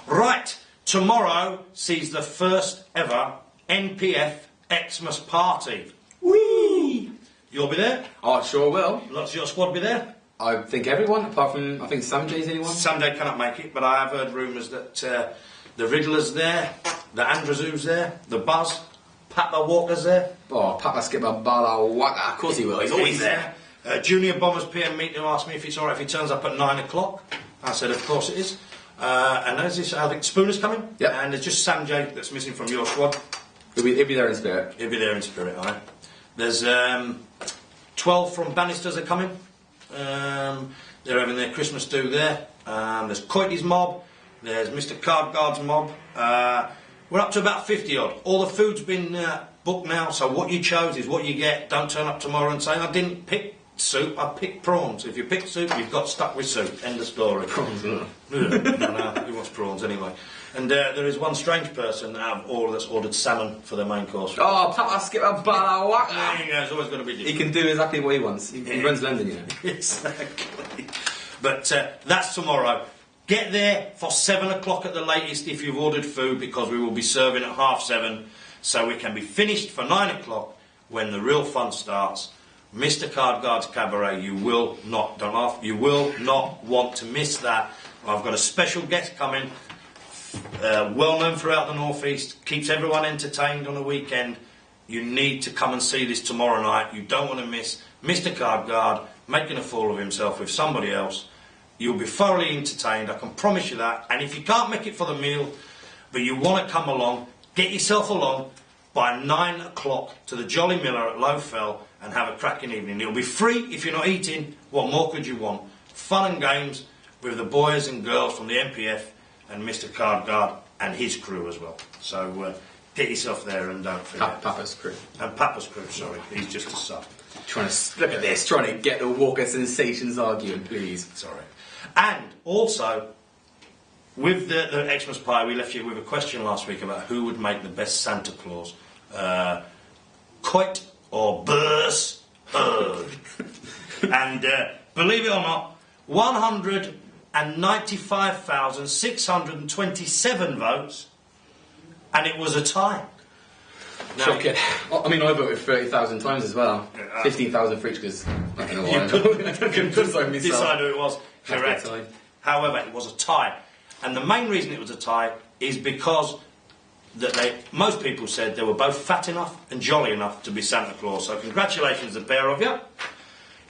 Right, tomorrow sees the first ever NPF Xmas party. Whee! You'll be there? I sure will. Lots of your squad be there? I think everyone, apart from, I think Samjay's anyone? Samjay cannot make it, but I have heard rumours that the Riddler's there, the Andrezu's there, the Buzz, Papa Walker's there. Oh, Papa Skipper Bala Waka. Of course he will, he's always there. Junior Bombers PM meeting asked me if it's alright if he turns up at 9 o'clock. I said, of course it is. And there's this, I think Spooner's coming. Yep. And there's just Samjay that's missing from your squad. He'll be there in spirit. He'll be there in spirit, alright. There's 12 from Bannisters are coming. They're having their Christmas do there. There's Coity's mob. There's Mr. Cardguard's mob. We're up to about 50 odd. All the food's been booked now, so what you chose is what you get. Don't turn up tomorrow and say, I didn't pick soup, I picked prawns. If you pick soup, you've got stuck with soup. End of story. Prawns, no, who wants prawns anyway? And there is one strange person out of all that's ordered salmon for their main course. Oh, Papa Skipper Bala Waka. There you go, it's always going to be different. He can do exactly what he wants. He runs London, you know. Exactly. But that's tomorrow. Get there for 7 o'clock at the latest if you've ordered food, because we will be serving at 7:30, so we can be finished for 9 o'clock when the real fun starts. Mr. Cardguard's Cabaret, you will not, don't laugh, you will not want to miss that. I've got a special guest coming, well known throughout the Northeast, keeps everyone entertained on a weekend. You need to come and see this tomorrow night. You don't want to miss Mr. Cardguard making a fool of himself with somebody else. You'll be thoroughly entertained, I can promise you that. And if you can't make it for the meal, but you want to come along, get yourself along by 9 o'clock to the Jolly Miller at Lowfell and have a cracking evening. It'll be free if you're not eating. What more could you want? Fun and games with the boys and girls from the NPF and Mr. Cardguard and his crew as well. So get yourself there and don't forget. Papa's crew. And Papa's crew, sorry. He's just a sub. Look at this, trying to get the Walker Sensations arguing, please. Sorry. And also, with the Xmas pie, we left you with a question last week about who would make the best Santa Claus. Coit or Burrs Hurd. And believe it or not, 195,627 votes, and it was a tie. Shocking. I mean, I voted 30,000 times as well. 15,000 for each, because I don't know why. You couldn't decide who it was. Correct. However, it was a tie. And the main reason it was a tie is because most people said they were both fat enough and jolly enough to be Santa Claus. So congratulations, the pair of you.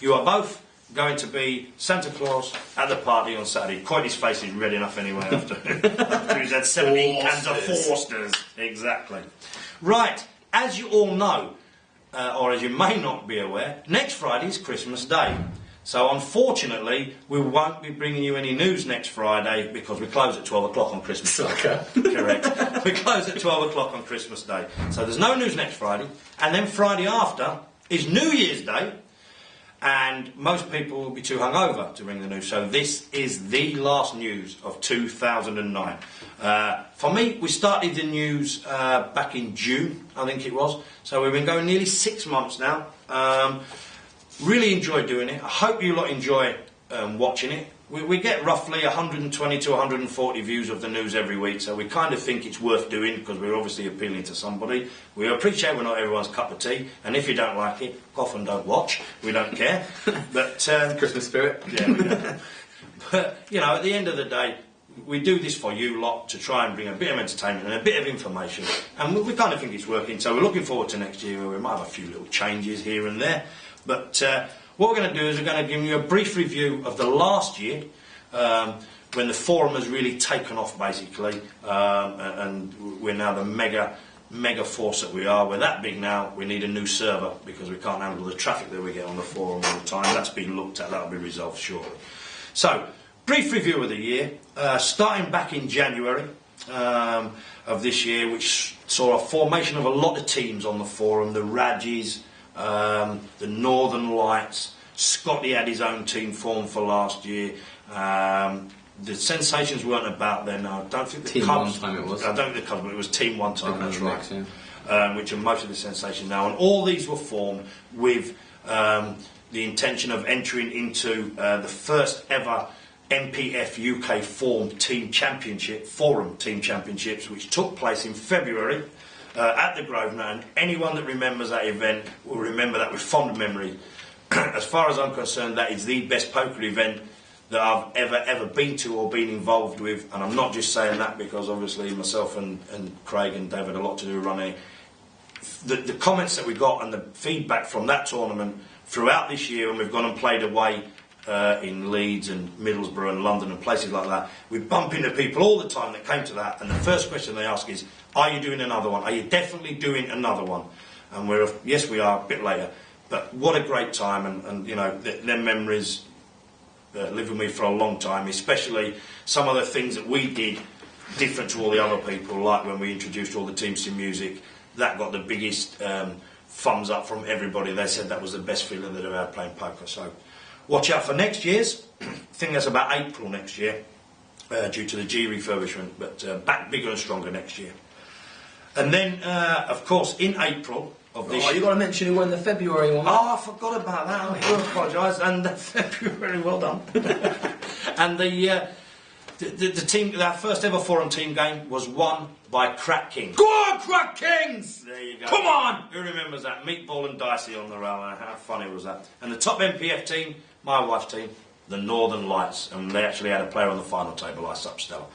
You are both going to be Santa Claus at the party on Saturday. Coity's face is red enough anyway after he's had 17 cans of Forsters. Exactly. Right, as you all know, or as you may not be aware, next Friday is Christmas Day. So unfortunately, we won't be bringing you any news next Friday because we close at 12 o'clock on Christmas Day. Okay. Correct. We close at 12 o'clock on Christmas Day. So there's no news next Friday. And then Friday after is New Year's Day. And most people will be too hungover to bring the news. So this is the last news of 2009. For me, we started the news back in June, I think it was. So we've been going nearly 6 months now. Really enjoy doing it. I hope you lot enjoy watching it. We get roughly 120 to 140 views of the news every week, so we kind of think it's worth doing because we're obviously appealing to somebody. We appreciate we're not everyone's cup of tea, and if you don't like it, cough and don't watch. We don't care. But Christmas spirit. Yeah, we don't. But, you know, at the end of the day, we do this for you lot to try and bring a bit of entertainment and a bit of information, and we kind of think it's working, so we're looking forward to next year where we might have a few little changes here and there. But what we're going to do is we're going to give you a brief review of the last year when the forum has really taken off, basically, and we're now the mega force that we are. We're that big now, we need a new server because we can't handle the traffic that we get on the forum all the time. That's been looked at, that'll be resolved shortly. So, brief review of the year, starting back in January of this year, which saw a formation of a lot of teams on the forum, the Rajis, the Northern Lights. Scotty had his own team formed for last year. The Sensations weren't about then. I don't think the Team Cubs. One time it was. I don't think the Cubs, but it was Team One time. That's right. Next, yeah. Which are most of the Sensations now, and all these were formed with the intention of entering into the first ever NPF UK Forum Team Championships, which took place in February at the Grosvenor, and anyone that remembers that event will remember that with fond memory. As far as I'm concerned, that is the best poker event that I've ever been to or been involved with, and I'm not just saying that because obviously myself and Craig and David had a lot to do with running. The comments that we got and the feedback from that tournament throughout this year, and we've gone and played away in Leeds and Middlesbrough and London and places like that, we bump into people all the time that came to that, and the first question they ask is, are you doing another one? Are you definitely doing another one? And yes, we are, a bit later, but what a great time, and you know, them memories live with me for a long time, especially some of the things that we did different to all the other people, like when we introduced all the teams to music. That got the biggest thumbs up from everybody. They said that was the best feeling they'd ever had playing poker. So watch out for next year's. I think that's about April next year, due to the G refurbishment, but back bigger and stronger next year. And then, of course, in April of this year... you've got to mention who won the February one. Oh, I forgot about that. I do apologise. And February, well done. And the team, our first ever forum team game was won by Crack Kings. Go on, Crack Kings! There you go. Come on! Who remembers that? Meatball and Dicey on the rail. How funny was that? And the top NPF team, my wife's team, the Northern Lights, and they actually had a player on the final table, Ice Up Stella.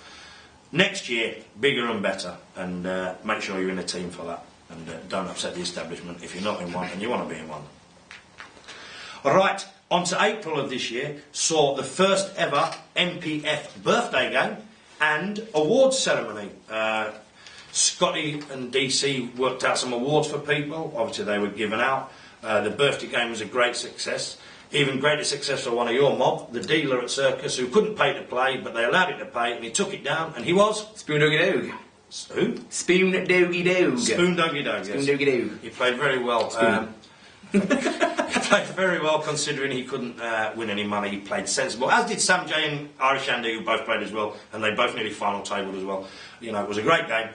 Next year, bigger and better, and make sure you're in a team for that, and don't upset the establishment if you're not in one and you want to be in one. All right, on to April of this year, saw the first ever NPF birthday game and awards ceremony. Scotty and DC worked out some awards for people. Obviously they were given out. The birthday game was a great success. Even greater success for one of your mob, the dealer at Circus, who couldn't pay to play, but they allowed him to pay, and he took it down, and he was... Spoon Doggy Dog. Who? Spoon Doggy Dog. Spoon Doggy Dog, yes. Spoon Doggy Dog. He played very well. He played very well considering he couldn't win any money. He played sensible, as did Sam J and Irish Andy, who both played as well, and they both nearly final tabled as well. You know, it was a great game.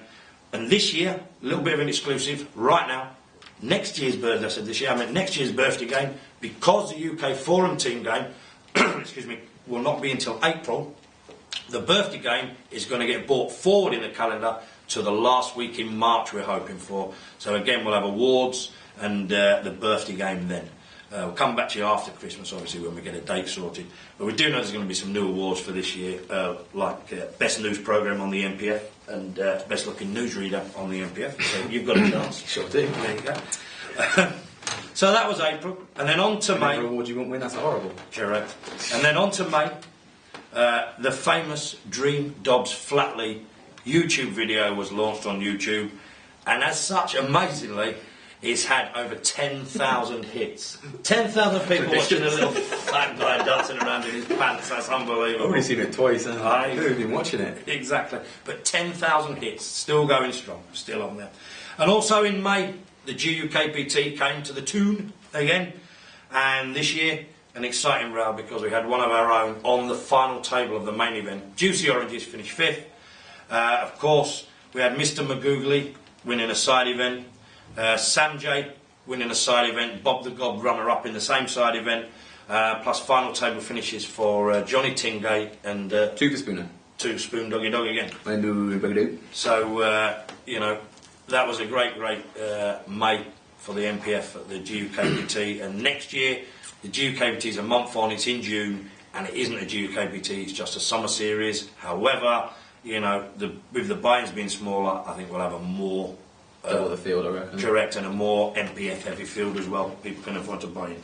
And this year, a little bit of an exclusive, right now, next year's birthday, I said this year, I meant next year's birthday game, because the UK Forum team game, excuse me, will not be until April, the birthday game is going to get brought forward in the calendar to the last week in March, we're hoping for. So again, we'll have awards and the birthday game then. We'll come back to you after Christmas, obviously, when we get a date sorted. But we do know there's going to be some new awards for this year, like Best News Programme on the NPF and Best Looking Newsreader on the NPF. So you've got a chance. Sure do. There you go. So that was April. And then on to May. Award you won't win, that's horrible. Correct. And then on to May. The famous Dream Dobbs Flatley YouTube video was launched on YouTube. And as such, amazingly, it's had over 10,000 hits. 10,000 people watching a little fat guy dancing around in his pants. That's unbelievable. I've only seen it twice. I've been watching it. Exactly. But 10,000 hits, still going strong, still on there. And also in May, the GUKPT came to the tune again. And this year, an exciting row because we had one of our own on the final table of the main event. Juicy Oranges finished 5th. Of course, we had Mr. Magoogly winning a side event. Sam J winning a side event, Bob the Gob runner-up in the same side event, plus final table finishes for Johnny Tingay and... 2 for Spooner. 2 Spoon Doggy Dog again. So, you know, that was a great May for the NPF at the GUKPT, and next year the GUKPT is a month on, it's in June, and it isn't a GUKPT, it's just a summer series. However, you know, with the buy-ins being smaller, I think we'll have a more... double the field, I reckon. Correct, and a more NPF heavy field as well. People can afford to buy in.